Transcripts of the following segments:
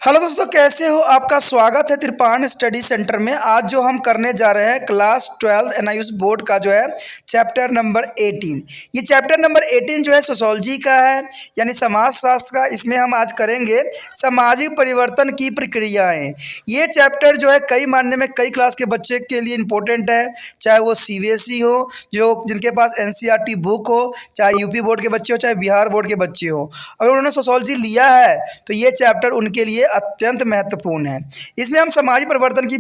Hello दोस्तों, कैसे हो? आपका स्वागत है त्रिपाण स्टडी सेंटर में। आज जो हम करने जा रहे हैं क्लास 12 एनआईएस बोर्ड का जो है चैप्टर नंबर 18। ये चैप्टर नंबर 18 जो है सोशोलॉजी का है, यानी समाज शास्त्र का। इसमें हम आज करेंगे सामाजिक परिवर्तन की प्रक्रियाएं। ये चैप्टर जो है कई मायने में कई क्लास के बच्चे के लिए इम्पोर्टेंट है, चाहे वो सीबीएसई हो, जो जिनके पास एनसीईआरटी बुक हो, चाहे यूपी बोर्ड के बच्चे हो, चाहे बिहार बोर्ड के बच्चे हो। अगर उन्होंने सोशोलॉजी लिया है तो ये चैप्टर उनके लिए अत्यंत महत्वपूर्ण है। इसमें हम सामाजिक परिवर्तन की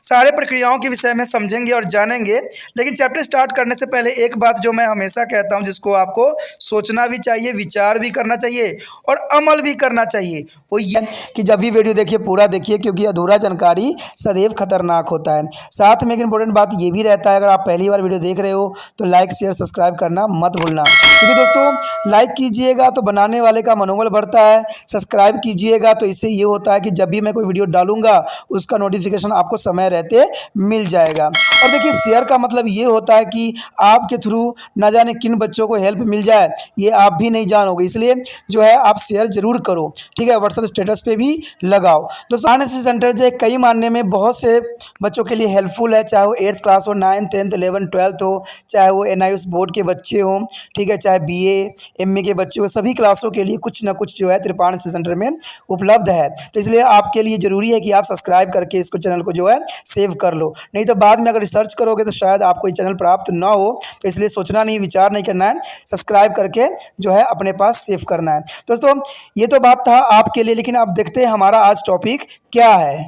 सारे प्रक्रियाओं के विषय में समझेंगे और जानेंगे। लेकिन चैप्टर स्टार्ट करने से पहले एक बात जो मैं हमेशा कहता हूं, जिसको आपको सोचना भी चाहिए, विचार भी करना चाहिए और अमल भी करना चाहिए, वो ये कि जब भी वीडियो देखिए पूरा देखिए, क्योंकि अधूरा जानकारी सदैव खतरनाक होता है। साथ में एक इंपॉर्टेंट बात ये भी रहता है, अगर आप पहली बार वीडियो देख रहे हो तो लाइक शेयर सब्सक्राइब करना मत भूलना, क्योंकि दोस्तों लाइक कीजिएगा तो बनाने वाले का मनोबल बढ़ता है, सब्सक्राइब कीजिएगा तो इससे ये होता है कि जब भी मैं कोई वीडियो डालूंगा उसका नोटिफिकेशन आपको समय रहते मिल जाएगा। और देखिए, शेयर का मतलब ये होता है कि आपके थ्रू ना जाने किन बच्चों को हेल्प मिल जाए, ये आप भी नहीं जानोगे। इसलिए जो है आप शेयर जरूर करो, ठीक है। व्हाट्सएप स्टेटस पे भी लगाओ। दोस्तों एनएसएस सेंटर जो है कई मानने में बहुत से बच्चों के लिए हेल्पफुल है, चाहे वो 8th क्लास हो, 9th 10th 11th 12th हो, चाहे वो एनआईएस बोर्ड के बच्चे हों, ठीक है, चाहे बीए एमए के बच्चे हो, सभी क्लासों के लिए कुछ ना कुछ जो है त्रिपाण एनएसएस सेंटर में उपलब्ध है। तो इसलिए आपके लिए ज़रूरी है कि आप सब्सक्राइब करके इसको चैनल को जो है सेव कर लो, नहीं तो बाद में अगर रिसर्च करोगे तो शायद आपको ये चैनल प्राप्त ना हो। तो इसलिए सोचना नहीं, विचार नहीं करना है, सब्सक्राइब करके जो है अपने पास सेव करना है। दोस्तों ये तो बात था आपके लिए, लेकिन आप देखते हैं हमारा आज टॉपिक क्या है।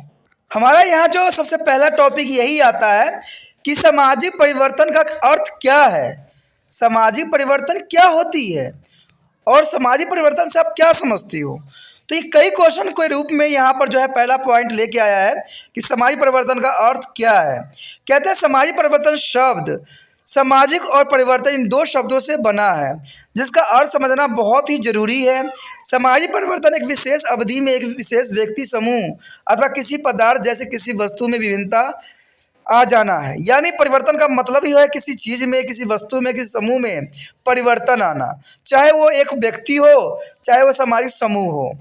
हमारा यहाँ जो सबसे पहला टॉपिक यही आता है कि सामाजिक परिवर्तन का अर्थ क्या है, सामाजिक परिवर्तन क्या होती है और सामाजिक परिवर्तन से आप क्या समझते हो। तो ये कई क्वेश्चन के रूप में यहाँ पर जो है पहला पॉइंट लेके आया है कि सामाजिक परिवर्तन का अर्थ क्या है। कहते हैं सामाजिक परिवर्तन शब्द सामाजिक और परिवर्तन इन दो शब्दों से बना है, जिसका अर्थ समझना बहुत ही जरूरी है। सामाजिक परिवर्तन एक विशेष अवधि में एक विशेष व्यक्ति समूह अथवा किसी पदार्थ जैसे किसी वस्तु में विभिन्नता आ जाना है। यानी परिवर्तन का मतलब ही है किसी चीज़ में, किसी वस्तु में, किसी समूह में परिवर्तन आना, चाहे वो एक व्यक्ति हो, चाहे वो सामाजिक समूह हो,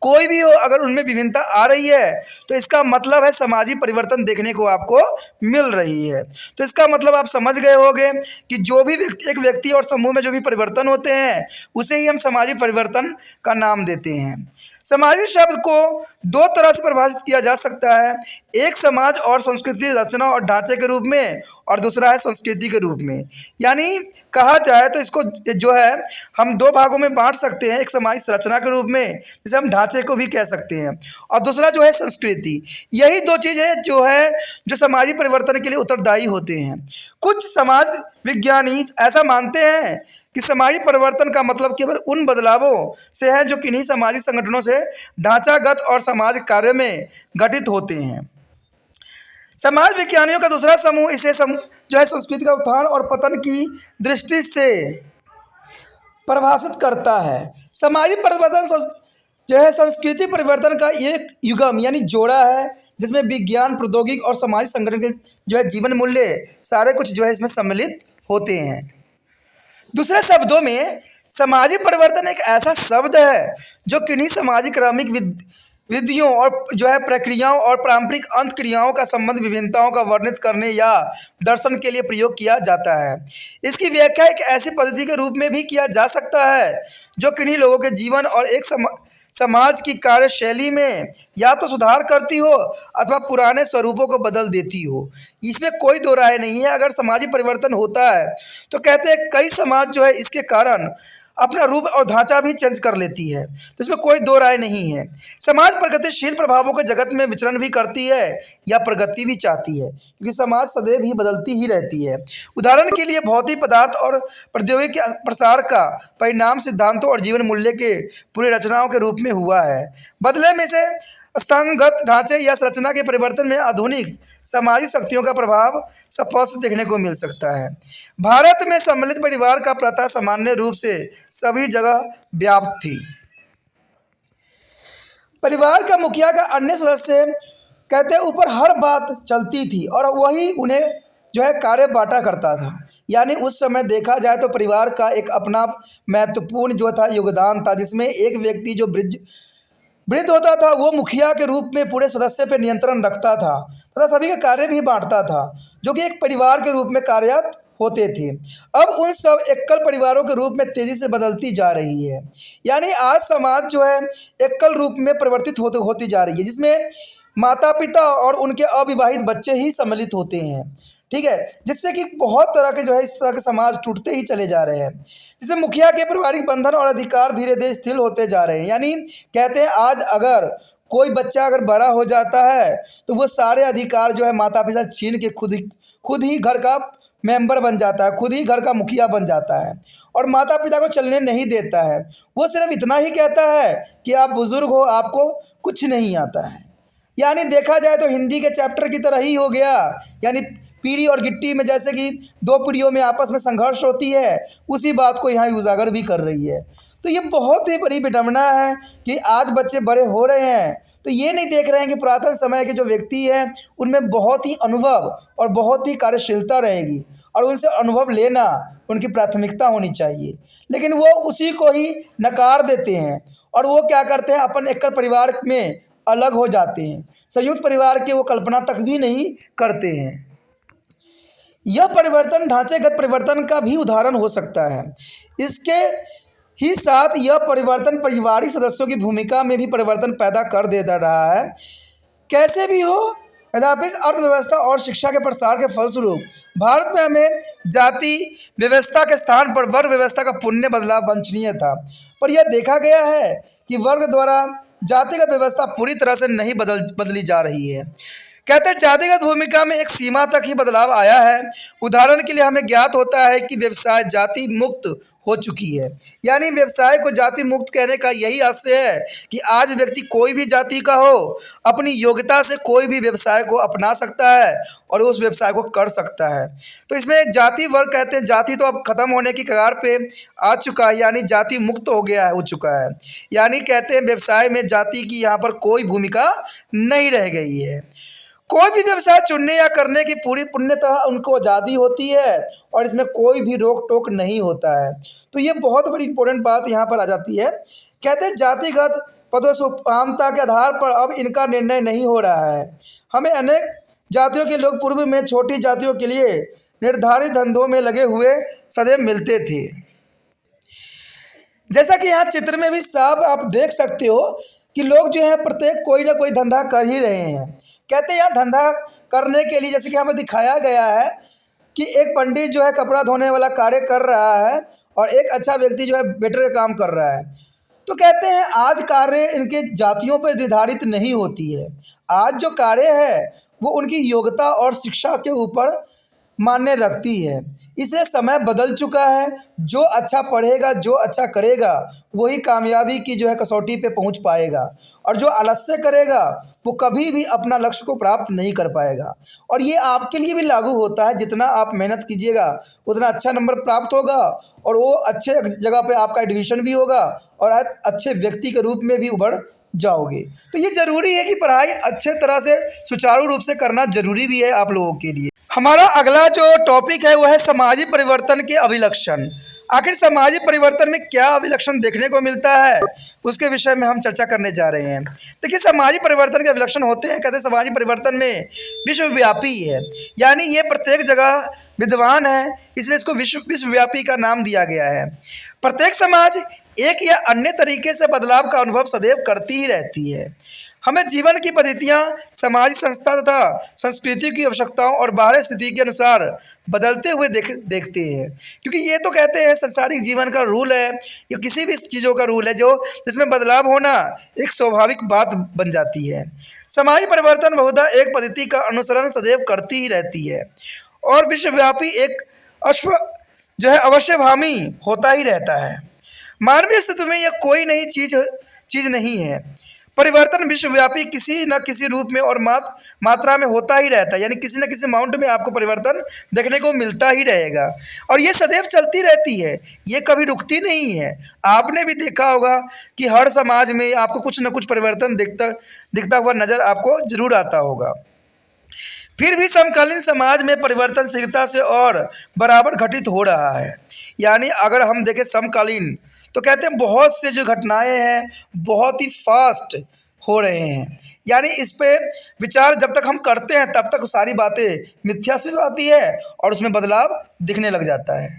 कोई भी हो, अगर उनमें विभिन्नता आ रही है तो इसका मतलब है सामाजिक परिवर्तन देखने को आपको मिल रही है। तो इसका मतलब आप समझ गए होंगे कि जो भी व्यक्ति, एक व्यक्ति और समूह में जो भी परिवर्तन होते हैं उसे ही हम सामाजिक परिवर्तन का नाम देते हैं। सामाजिक शब्द को दो तरह से परिभाषित किया जा सकता है, एक समाज और संस्कृति रचना और ढांचे के रूप में, और दूसरा है संस्कृति के रूप में। यानी कहा जाए तो इसको जो है हम दो भागों में बांट सकते हैं, एक सामाजिक संरचना के रूप में जिसे हम ढांचे को भी कह सकते हैं, और दूसरा जो है संस्कृति। यही दो चीज़ें जो है जो सामाजिक परिवर्तन के लिए उत्तरदायी होते हैं। कुछ समाज विज्ञानी ऐसा मानते हैं कि सामाजिक परिवर्तन का मतलब केवल उन बदलावों से है जो किन्हीं सामाजिक संगठनों से ढांचागत और सामाजिक कार्य में घटित होते हैं। समाज विज्ञानियों का दूसरा समूह इसे जो है संस्कृति का उत्थान और पतन की दृष्टि से परिभाषित करता है। सामाजिक परिवर्तन जो है संस्कृति परिवर्तन का एक युगम यानी जोड़ा है, जिसमें विज्ञान, प्रौद्योगिकी और सामाजिक संगठन के जो है जीवन मूल्य सारे कुछ जो है इसमें सम्मिलित होते हैं। दूसरे शब्दों में सामाजिक परिवर्तन एक ऐसा शब्द है जो किन्हीं सामाजिक क्रमिक विधियों और जो है प्रक्रियाओं और पारंपरिक अंत क्रियाओं का संबंध विभिन्नताओं का वर्णित करने या दर्शन के लिए प्रयोग किया जाता है। इसकी व्याख्या एक ऐसी पद्धति के रूप में भी किया जा सकता है जो किन्हीं लोगों के जीवन और एक समाज की कार्यशैली में या तो सुधार करती हो अथवा पुराने स्वरूपों को बदल देती हो। इसमें कोई दो राय नहीं है। अगर सामाजिक परिवर्तन होता है तो कहते हैं कई समाज जो है इसके कारण अपना रूप और ढांचा भी चेंज कर लेती है, तो इसमें कोई दो राय नहीं है। समाज प्रगतिशील प्रभावों के जगत में विचरण भी करती है या प्रगति भी चाहती है, क्योंकि समाज सदैव ही बदलती ही रहती है। उदाहरण के लिए भौतिक पदार्थ और प्रौद्योगिकी के प्रसार का परिणाम सिद्धांतों और जीवन मूल्य के पूरी रचनाओं के रूप में हुआ है। बदले में से स्थानगत ढांचे या संरचना के परिवर्तन में आधुनिक सामाजिक शक्तियों का प्रभाव स्पष्ट देखने को मिल सकता है। भारत में सम्मिलित परिवार का प्रथा सामान्य रूप से सभी जगह व्याप्त थी। परिवार का मुखिया का अन्य सदस्य कहते ऊपर हर बात चलती थी और वही उन्हें जो है कार्य बांटा करता था। यानी उस समय देखा जाए तो परिवार का एक अपना महत्वपूर्ण जो था योगदान था, जिसमें एक व्यक्ति जो वृद्ध होता था वो मुखिया के रूप में पूरे सदस्य पर नियंत्रण रखता था तथा सभी के कार्य भी बांटता था, जो कि एक परिवार के रूप में कार्यरत होते थे। अब उन सब एकल परिवारों के रूप में तेजी से बदलती जा रही है। यानी आज समाज जो है एकल रूप में परिवर्तित होती जा रही है, जिसमें माता पिता और उनके अविवाहित बच्चे ही सम्मिलित होते हैं। ठीक है, जिससे कि बहुत तरह के जो है इस तरह के समाज टूटते ही चले जा रहे हैं, जिसमें मुखिया के पारिवारिक बंधन और अधिकार धीरे धीरे शिथिल होते जा रहे हैं। यानी कहते हैं आज अगर कोई बच्चा अगर बड़ा हो जाता है तो वो सारे अधिकार जो है माता पिता छीन के खुद ही घर का मेंबर बन जाता है, खुद ही घर का मुखिया बन जाता है और माता पिता को चलने नहीं देता है। वो सिर्फ इतना ही कहता है कि आप बुजुर्ग हो, आपको कुछ नहीं आता है। यानी देखा जाए तो हिंदी के चैप्टर की तरह ही हो गया। यानी पीढ़ी और गिट्टी में जैसे कि दो पीढ़ियों में आपस में संघर्ष होती है, उसी बात को यहाँ उजागर भी कर रही है। तो ये बहुत ही बड़ी विडंबना है कि आज बच्चे बड़े हो रहे हैं तो ये नहीं देख रहे हैं कि पुरातन समय के जो व्यक्ति हैं उनमें बहुत ही अनुभव और बहुत ही कार्यशीलता रहेगी और उनसे अनुभव लेना उनकी प्राथमिकता होनी चाहिए, लेकिन वो उसी को ही नकार देते हैं और वो क्या करते हैं, अपन एकल परिवार में अलग हो जाते हैं, संयुक्त परिवार की वो कल्पना तक भी नहीं करते हैं। यह परिवर्तन ढांचेगत परिवर्तन का भी उदाहरण हो सकता है। इसके ही साथ यह परिवर्तन पारिवारिक सदस्यों की भूमिका में भी परिवर्तन पैदा कर दे रहा है। कैसे भी हो, यद्यपि अर्थव्यवस्था और शिक्षा के प्रसार के फलस्वरूप भारत में हमें जाति व्यवस्था के स्थान पर वर्ग व्यवस्था का पुण्य बदलाव वांछनीय था, पर यह देखा गया है कि वर्ग द्वारा जातिगत व्यवस्था पूरी तरह से नहीं बदली जा रही है। कहते हैं जातिगत भूमिका में एक सीमा तक ही बदलाव आया है। उदाहरण के लिए हमें ज्ञात होता है कि व्यवसाय जाति मुक्त हो चुकी है। यानी व्यवसाय को जाति मुक्त कहने का यही आशय है कि आज व्यक्ति कोई भी जाति का हो, अपनी योग्यता से कोई भी व्यवसाय को अपना सकता है और उस व्यवसाय को कर सकता है। तो इसमें जाति वर्ग कहते हैं, जाति तो अब खत्म होने की कगार पे आ चुका है, यानी जाति मुक्त हो चुका है। यानी कहते हैं व्यवसाय में जाति की यहाँ पर कोई भूमिका नहीं रह गई है। कोई भी व्यवसाय चुनने या करने की पूरी पूर्णतः उनको आज़ादी होती है और इसमें कोई भी रोक टोक नहीं होता है। तो ये बहुत बड़ी इंपॉर्टेंट बात यहाँ पर आ जाती है। कहते हैं जातिगत पदोन्नति के आधार पर अब इनका निर्णय नहीं हो रहा है। हमें अनेक जातियों के लोग पूर्व में छोटी जातियों के लिए निर्धारित धंधों में लगे हुए सदैव मिलते थे। जैसा कि यहाँ चित्र में भी साफ आप देख सकते हो कि लोग जो है प्रत्येक कोई ना कोई धंधा कर ही रहे हैं। कहते हैं यहाँ धंधा करने के लिए जैसे कि हमें दिखाया गया है कि एक पंडित जो है कपड़ा धोने वाला कार्य कर रहा है और एक अच्छा व्यक्ति जो है वेटर का काम कर रहा है। तो कहते हैं आज कार्य इनके जातियों पर निर्धारित नहीं होती है। आज जो कार्य है वो उनकी योग्यता और शिक्षा के ऊपर मान्य रखती है। इसलिए समय बदल चुका है। जो अच्छा पढ़ेगा, जो अच्छा करेगा, वही कामयाबी की जो है कसौटी पे पहुंच पाएगा और जो आलस्य करेगा वो कभी भी अपना लक्ष्य को प्राप्त नहीं कर पाएगा। और ये आपके लिए भी लागू होता है, जितना आप मेहनत कीजिएगा उतना अच्छा नंबर प्राप्त होगा और वो अच्छे जगह पे आपका एडमिशन भी होगा और आप अच्छे व्यक्ति के रूप में भी उभर जाओगे। तो ये ज़रूरी है कि पढ़ाई अच्छे तरह से सुचारू रूप से करना ज़रूरी भी है आप लोगों के लिए। हमारा अगला जो टॉपिक है वो है सामाजिक परिवर्तन के अभिलक्षण। आखिर सामाजिक परिवर्तन में क्या अभिलक्षण देखने को मिलता है, उसके विषय में हम चर्चा करने जा रहे हैं। देखिए सामाजिक परिवर्तन के अभिलक्षण होते हैं, कहते हैं सामाजिक परिवर्तन में विश्वव्यापी है, यानी ये प्रत्येक जगह विद्यमान है, इसलिए इसको विश्वव्यापी का नाम दिया गया है। प्रत्येक समाज एक या अन्य तरीके से बदलाव का अनुभव सदैव करती ही रहती है। हमें जीवन की पद्धतियाँ, समाज संस्था तथा संस्कृति की आवश्यकताओं और बाहरी स्थिति के अनुसार बदलते हुए देखते हैं, क्योंकि ये तो कहते हैं संसारिक जीवन का रूल है या किसी भी चीज़ों का रूल है जो जिसमें बदलाव होना एक स्वाभाविक बात बन जाती है। सामाजिक परिवर्तन बहुधा एक पद्धति का अनुसरण सदैव करती ही रहती है और विश्वव्यापी एक अवश्यभावी होता ही रहता है। मानवीय अस्तित्व में यह कोई नई चीज़ नहीं है। परिवर्तन विश्वव्यापी किसी न किसी रूप में और मात्रा में होता ही रहता है, यानी किसी न किसी अमाउंट में आपको परिवर्तन देखने को मिलता ही रहेगा और ये सदैव चलती रहती है, ये कभी रुकती नहीं है। आपने भी देखा होगा कि हर समाज में आपको कुछ न कुछ परिवर्तन दिखता हुआ नज़र आपको जरूर आता होगा। फिर भी समकालीन समाज में परिवर्तन शीघ्रता से और बराबर घटित हो रहा है। यानी अगर हम देखें समकालीन तो कहते हैं बहुत से जो घटनाएं हैं बहुत ही फास्ट हो रहे हैं। यानी इस पे विचार जब तक हम करते हैं तब तक सारी बातें मिथ्या से आती है और उसमें बदलाव दिखने लग जाता है।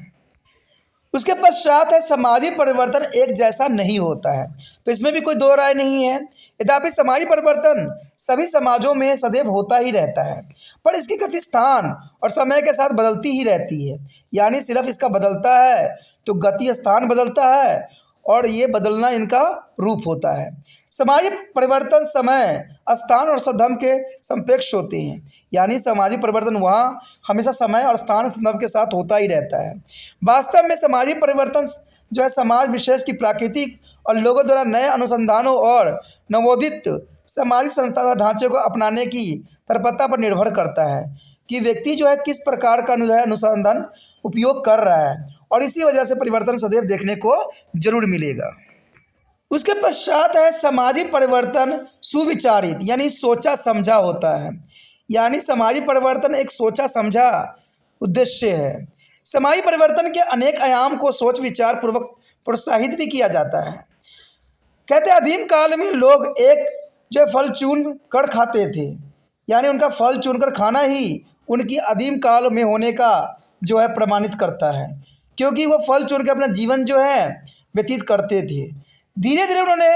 उसके पश्चात है सामाजिक परिवर्तन एक जैसा नहीं होता है। तो इसमें भी कोई दो राय नहीं है। यद्यपि सामाजिक परिवर्तन सभी समाजों में सदैव होता ही रहता है, पर इसकी गति स्थान और समय के साथ बदलती ही रहती है। यानी सिर्फ इसका बदलता है तो गति स्थान बदलता है और ये बदलना इनका रूप होता है। सामाजिक परिवर्तन समय, स्थान और संदर्भ के सापेक्ष होते हैं। यानी सामाजिक परिवर्तन वहाँ हमेशा समय और स्थान संदर्भ के साथ होता ही रहता है। वास्तव में सामाजिक परिवर्तन जो है समाज विशेष की प्राकृतिक और लोगों द्वारा नए अनुसंधानों और नवोदित सामाजिक संस्था ढांचे को अपनाने की तत्परता पर निर्भर करता है कि व्यक्ति जो है किस प्रकार का जो है अनुसंधान उपयोग कर रहा है, और इसी वजह से परिवर्तन सदैव देखने को जरूर मिलेगा। उसके पश्चात है सामाजिक परिवर्तन सुविचारित यानी सोचा समझा होता है। यानी सामाजिक परिवर्तन एक सोचा समझा उद्देश्य है। सामाजिक परिवर्तन के अनेक आयाम को सोच विचार पूर्वक प्रोत्साहित भी किया जाता है। कहते आदिम काल में लोग एक जो फल चुन कर खाते थे, यानी उनका फल चुनकर खाना ही उनकी आदिम काल में होने का जो है प्रमाणित करता है, क्योंकि वो फल चुन के अपना जीवन जो है व्यतीत करते थे। धीरे धीरे उन्होंने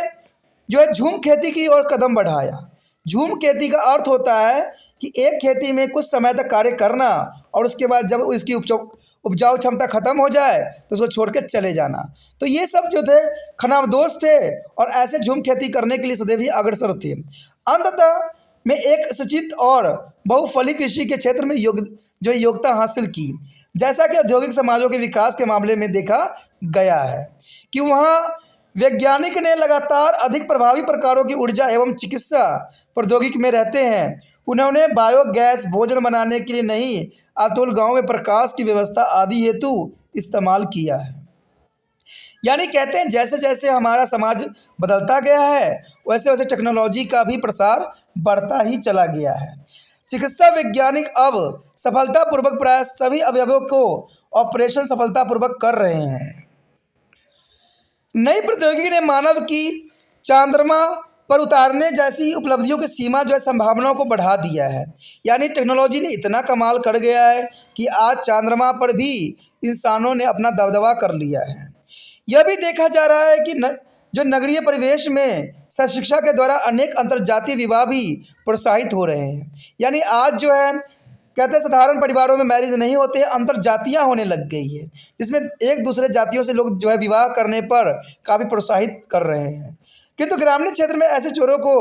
जो है झूम खेती की ओर कदम बढ़ाया। झूम खेती का अर्थ होता है कि एक खेती में कुछ समय तक कार्य करना और उसके बाद जब उसकी उपजाऊ क्षमता खत्म हो जाए तो उसको छोड़ के चले जाना। तो ये सब जो थे खनाबदोश थे और ऐसे झूम खेती करने के लिए सदैव ही अग्रसर थे। अंततः में एक सचित और बहुफली कृषि के क्षेत्र में योग्यता हासिल की, जैसा कि औद्योगिक समाजों के विकास के मामले में देखा गया है कि वहाँ वैज्ञानिक ने लगातार अधिक प्रभावी प्रकारों की ऊर्जा एवं चिकित्सा प्रौद्योगिकी में रहते हैं। उन्होंने बायोगैस भोजन बनाने के लिए नहीं अतुल गांव में प्रकाश की व्यवस्था आदि हेतु इस्तेमाल किया है। यानी कहते हैं जैसे जैसे हमारा समाज बदलता गया है वैसे वैसे टेक्नोलॉजी का भी प्रसार बढ़ता ही चला गया है। चिकित्सा वैज्ञानिक अब सफलतापूर्वक प्राय सभी अवयवों को ऑपरेशन सफलतापूर्वक कर रहे हैं। नई प्रौद्योगिकी ने मानव की चंद्रमा पर उतारने जैसी उपलब्धियों की सीमा जो है संभावनाओं को बढ़ा दिया है। यानी टेक्नोलॉजी ने इतना कमाल कर गया है कि आज चंद्रमा पर भी इंसानों ने अपना दबदबा कर लिया है। यह भी देखा जा रहा है कि जो नगरीय परिवेश में शिक्षा के द्वारा अनेक अंतर्जातीय विवाह भी प्रोत्साहित हो रहे हैं। यानी आज जो है कहते हैं साधारण परिवारों में मैरिज नहीं होते हैं, अंतर्जातियाँ होने लग गई है, जिसमें एक दूसरे जातियों से लोग जो है विवाह करने पर काफ़ी प्रोत्साहित कर रहे हैं। किंतु ग्रामीण क्षेत्र में ऐसे चोरों को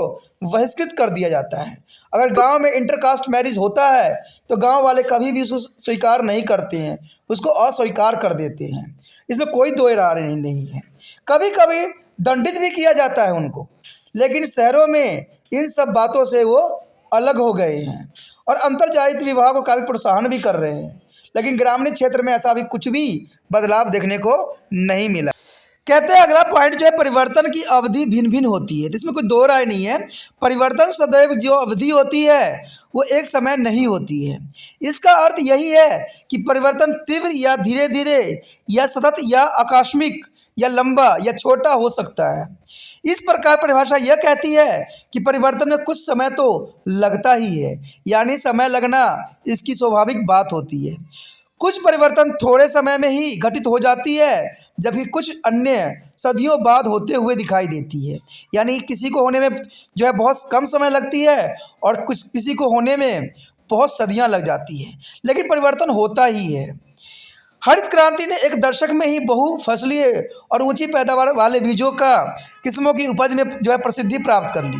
बहिष्कृत कर दिया जाता है। अगर गांव में इंटरकास्ट मैरिज होता है तो गांव वाले कभी भी उसको स्वीकार नहीं करते हैं, उसको अस्वीकार कर देते हैं। इसमें कोई दो राय नहीं है। कभी कभी दंडित भी किया जाता है उनको, लेकिन शहरों में इन सब बातों से वो अलग हो गए हैं और अंतर्जातीय विवाह को काफ़ी प्रोत्साहन भी कर रहे हैं। लेकिन ग्रामीण क्षेत्र में ऐसा भी कुछ भी बदलाव देखने को नहीं मिला। कहते हैं अगला पॉइंट जो है परिवर्तन की अवधि भिन्न भिन्न होती है। इसमें कोई दो राय नहीं है। परिवर्तन सदैव जो अवधि होती है वो एक समय नहीं होती है। इसका अर्थ यही है कि परिवर्तन तीव्र या धीरे धीरे या सतत या आकस्मिक या लंबा या छोटा हो सकता है। इस प्रकार परिभाषा यह कहती है कि परिवर्तन में कुछ समय तो लगता ही है, यानी समय लगना इसकी स्वाभाविक बात होती है। कुछ परिवर्तन थोड़े समय में ही घटित हो जाती है, जबकि कुछ अन्य सदियों बाद होते हुए दिखाई देती है। यानी किसी को होने में जो है बहुत कम समय लगती है और किसी को होने में बहुत सदियां लग जाती है, लेकिन परिवर्तन होता ही है। हरित क्रांति ने एक दशक में ही बहुफसलीय और ऊंची पैदावार वाले बीजों का किस्मों की उपज में जो है प्रसिद्धि प्राप्त कर ली,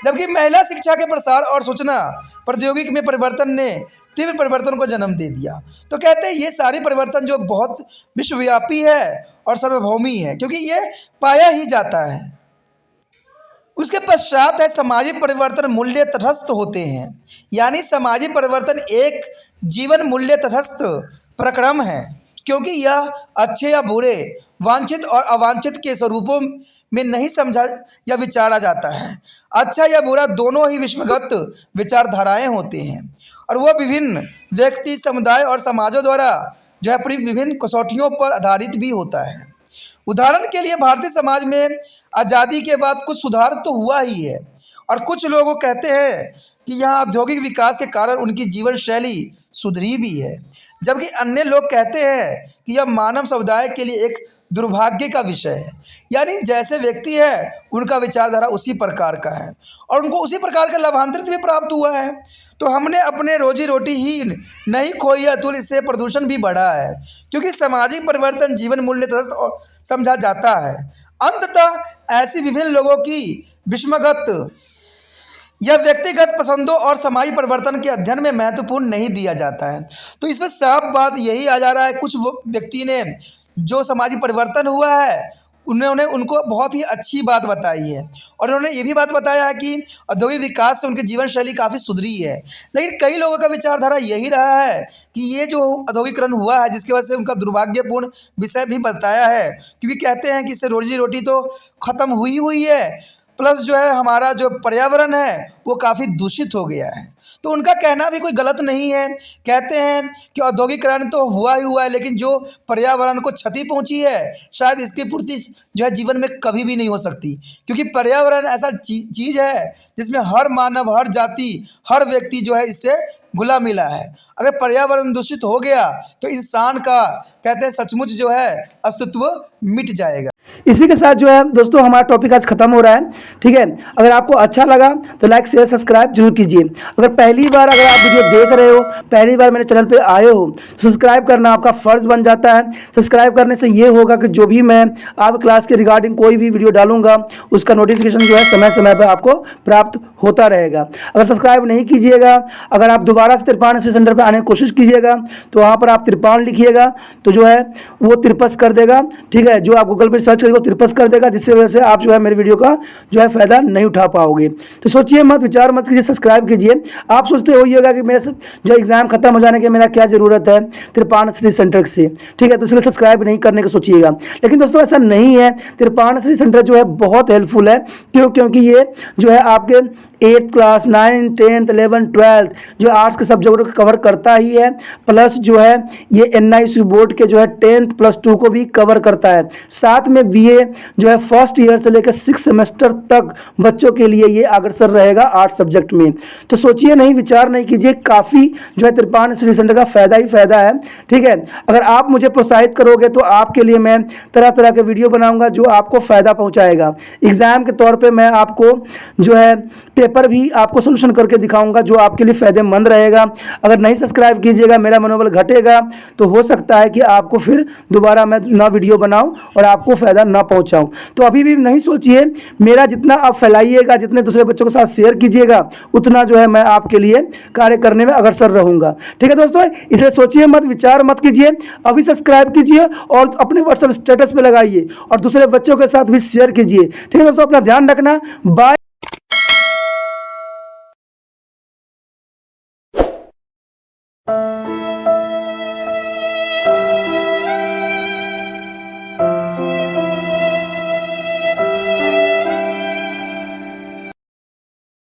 जबकि महिला शिक्षा के प्रसार और सूचना प्रौद्योगिकी में परिवर्तन ने तीव्र परिवर्तन को जन्म दे दिया। तो कहते हैं ये सारी परिवर्तन जो बहुत विश्वव्यापी है और सार्वभौमी है, क्योंकि ये पाया ही जाता है। उसके पश्चात है सामाजिक परिवर्तन मूल्य तटस्थ होते हैं। यानी सामाजिक परिवर्तन एक जीवन मूल्य तटस्थ प्रक्रम है, क्योंकि यह अच्छे या बुरे, वांछित और अवांछित के स्वरूपों में नहीं समझा या विचारा जाता है। अच्छा या बुरा दोनों ही विश्वगत विचारधाराएं होते हैं और वह विभिन्न व्यक्ति, समुदाय और समाजों द्वारा जो है प्रयुक्त विभिन्न कसौटियों पर आधारित भी होता है। उदाहरण के लिए भारतीय समाज में आज़ादी के बाद कुछ सुधार तो हुआ ही है और कुछ लोग कहते हैं कि यहाँ औद्योगिक विकास के कारण उनकी जीवन शैली सुधरी भी है, जबकि अन्य लोग कहते हैं कि यह मानव समुदाय के लिए एक दुर्भाग्य का विषय है। यानी जैसे व्यक्ति है उनका विचारधारा उसी प्रकार का है और उनको उसी प्रकार का लाभांतरित भी प्राप्त हुआ है। तो हमने अपने रोजी रोटी ही नहीं खोई है, अतुल, इससे प्रदूषण भी बढ़ा है, क्योंकि सामाजिक परिवर्तन जीवन मूल्य तटस्थ समझा जाता है। अंततः ऐसी विभिन्न लोगों की विषमगत या व्यक्तिगत पसंदों और सामाजिक परिवर्तन के अध्ययन में महत्वपूर्ण नहीं दिया जाता है। तो इसमें साफ बात यही आ जा रहा है, कुछ व्यक्ति ने जो सामाजिक परिवर्तन हुआ है उन्होंने उनको बहुत ही अच्छी बात बताई है और उन्होंने ये भी बात बताया है कि औद्योगिक विकास से उनकी जीवन शैली काफ़ी सुधरी है। लेकिन कई लोगों का विचारधारा यही रहा है कि ये जो औद्योगिकरण हुआ है जिसकी वजह से उनका दुर्भाग्यपूर्ण विषय भी बताया है, क्योंकि कहते हैं कि इससे रोजी रोटी तो ख़त्म हुई है, प्लस जो है हमारा जो पर्यावरण है वो काफ़ी दूषित हो गया है। तो उनका कहना भी कोई गलत नहीं है। कहते हैं कि औद्योगिकरण तो हुआ ही हुआ है, लेकिन जो पर्यावरण को क्षति पहुंची है शायद इसकी पूर्ति जो है जीवन में कभी भी नहीं हो सकती, क्योंकि पर्यावरण ऐसा चीज़ है जिसमें हर मानव, हर जाति, हर व्यक्ति जो है इससे घुला मिला है। अगर पर्यावरण दूषित हो गया तो इंसान का कहते हैं सचमुच जो है अस्तित्व मिट जाएगा। इसी के साथ जो है दोस्तों हमारा टॉपिक आज खत्म हो रहा है, ठीक है। अगर आपको अच्छा लगा तो लाइक शेयर सब्सक्राइब जरूर कीजिए। अगर पहली बार अगर आप वीडियो देख रहे हो, पहली बार मेरे चैनल पे आए हो तो सब्सक्राइब करना आपका फ़र्ज़ बन जाता है। सब्सक्राइब करने से ये होगा कि जो भी मैं आप क्लास के रिगार्डिंग कोई भी वीडियो डालूंगा उसका नोटिफिकेशन जो है समय समय पर आपको प्राप्त होता रहेगा। अगर सब्सक्राइब नहीं कीजिएगा, अगर आप दोबारा से तिरपान सेंटर पर आने की कोशिश कीजिएगा तो वहाँ पर आप तिरपान लिखिएगा तो जो है वो तिरपस कर देगा, ठीक है। जो आप गूगल पर सर्च करेंगे वो तिरपस कर देगा, जिससे वजह से आप जो है मेरे वीडियो का जो है फ़ायदा नहीं उठा पाओगे। तो सोचिए मत, विचार मत कीजिए, सब्सक्राइब कीजिए। आप सोचते होइएगा कि मेरे जो एग्ज़ाम खत्म हो जाने के मेरा क्या ज़रूरत है तिरपान स्टडी सेंटर से, ठीक है, तो इसलिए सब्सक्राइब नहीं करने को सोचिएगा। लेकिन दोस्तों ऐसा नहीं है, तिरपान स्टडी सेंटर जो है बहुत हेल्पफुल है। क्योंकि ये जो है आपके 8th class, 9th, 10th, 11th, 12th जो आर्ट्स के सब्जेक्ट को कवर करता ही है, प्लस जो है ये NIC बोर्ड के जो है 10th + 2 को भी कवर करता है। साथ में BA जो है फर्स्ट ईयर से लेकर 6 सेमेस्टर तक बच्चों के लिए ये अग्रसर रहेगा आर्ट्स सब्जेक्ट में। तो सोचिए नहीं, विचार नहीं कीजिए, काफ़ी जो है तिरपान स्टडी सेंटर का फ़ायदा ही फ़ायदा है, ठीक है। अगर आप मुझे प्रोत्साहित करोगे तो आपके लिए मैं तरह तरह के वीडियो बनाऊँगा जो आपको फ़ायदा पहुँचाएगा। एग्ज़ाम के तौर पर मैं आपको जो है पेपर भी आपको सोल्यूशन करके दिखाऊंगा जो आपके लिए फ़ायदेमंद रहेगा। अगर नहीं सब्सक्राइब कीजिएगा, मेरा मनोबल घटेगा, तो हो सकता है कि आपको फिर दोबारा मैं ना वीडियो बनाऊं और आपको फ़ायदा ना पहुंचाऊं। तो अभी भी नहीं सोचिए, मेरा जितना आप फैलाइएगा, जितने दूसरे बच्चों के साथ शेयर कीजिएगा, उतना जो है मैं आपके लिए कार्य करने में अग्रसर रहूँगा, ठीक है दोस्तों। इसलिए सोचिए मत, विचार मत कीजिए, अभी सब्सक्राइब कीजिए और अपने व्हाट्सएप स्टेटस पर लगाइए और दूसरे बच्चों के साथ भी शेयर कीजिए, ठीक है दोस्तों। अपना ध्यान रखना, बाय।